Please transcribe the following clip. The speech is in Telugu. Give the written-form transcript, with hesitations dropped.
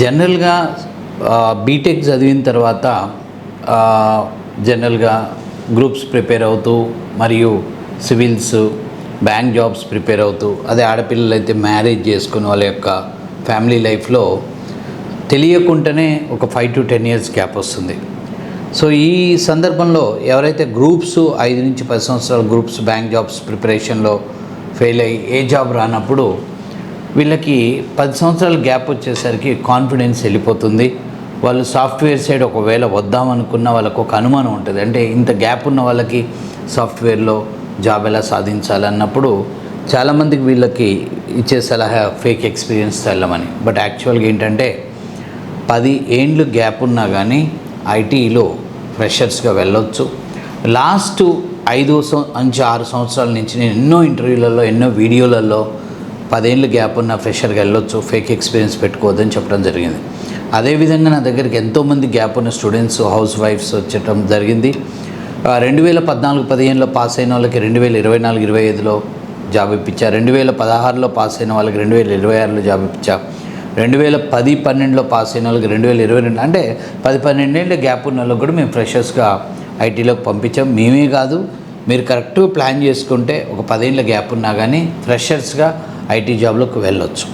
జనరల్గా బీటెక్ చదివిన తర్వాత జనరల్గా గ్రూప్స్ ప్రిపేర్ అవుతూ మరియు సివిల్స్ బ్యాంక్ జాబ్స్ ప్రిపేర్ అవుతూ అదే ఆడపిల్లలు అయితే మ్యారేజ్ చేసుకుని వాళ్ళ యొక్క ఫ్యామిలీ లైఫ్లో తెలియకుండానే ఒక 5 to 10 years గ్యాప్ వస్తుంది. సో ఈ సందర్భంలో ఎవరైతే గ్రూప్స్ 5 నుంచి 10 సంవత్సరాల గ్రూప్స్ బ్యాంక్ జాబ్స్ ప్రిపరేషన్లో ఫెయిల్ అయ్యి ఏ జాబ్ రానప్పుడు వీళ్ళకి 10 సంవత్సరాల గ్యాప్ వచ్చేసరికి కాన్ఫిడెన్స్ వెళ్ళిపోతుంది. వాళ్ళు సాఫ్ట్వేర్ సైడ్ ఒకవేళ వద్దామనుకున్న వాళ్ళకు ఒక అనుమానం ఉంటుంది. అంటే ఇంత గ్యాప్ ఉన్న వాళ్ళకి సాఫ్ట్వేర్లో జాబ్ ఎలా సాధించాలన్నప్పుడు చాలామందికి వీళ్ళకి ఇచ్చే సలహా ఫేక్ ఎక్స్పీరియన్స్తో వెళ్ళమని. బట్ యాక్చువల్గా ఏంటంటే 10 ఏండ్లు గ్యాప్ ఉన్నా కానీ ఐటీలో ఫ్రెషర్స్గా వెళ్ళొచ్చు. లాస్ట్ 5 నుంచి 6 సంవత్సరాల నుంచి నేను ఎన్నో ఇంటర్వ్యూలలో ఎన్నో వీడియోలలో 10 ఏళ్ళు గ్యాప్ ఉన్న ఫ్రెషర్గా వెళ్ళొచ్చు, ఫేక్ ఎక్స్పీరియన్స్ పెట్టుకోవద్దని చెప్పడం జరిగింది. అదేవిధంగా నా దగ్గరికి ఎంతోమంది గ్యాప్ ఉన్న స్టూడెంట్స్ హౌస్ వైఫ్స్ వచ్చటం జరిగింది. 2014-15లో పాస్ అయిన వాళ్ళకి 2024-25లో జాబ్ ఇప్పించా. 2016లో పాస్ అయిన వాళ్ళకి 2026లో జాబ్ ఇప్పించా. 2010-12లో పాస్ అయిన వాళ్ళకి 2022 అంటే 10-12 ఏళ్ళ గ్యాప్ ఉన్న వాళ్ళకి కూడా మేము ఫ్రెషర్స్గా ఐటీలోకి పంపించాం. మేమే కాదు, మీరు కరెక్ట్గా ప్లాన్ చేసుకుంటే ఒక 10 ఏళ్ళ గ్యాప్ ఉన్నా కానీ ఫ్రెషర్స్గా ఐటీ జాబ్లోకి వెళ్ళొచ్చు.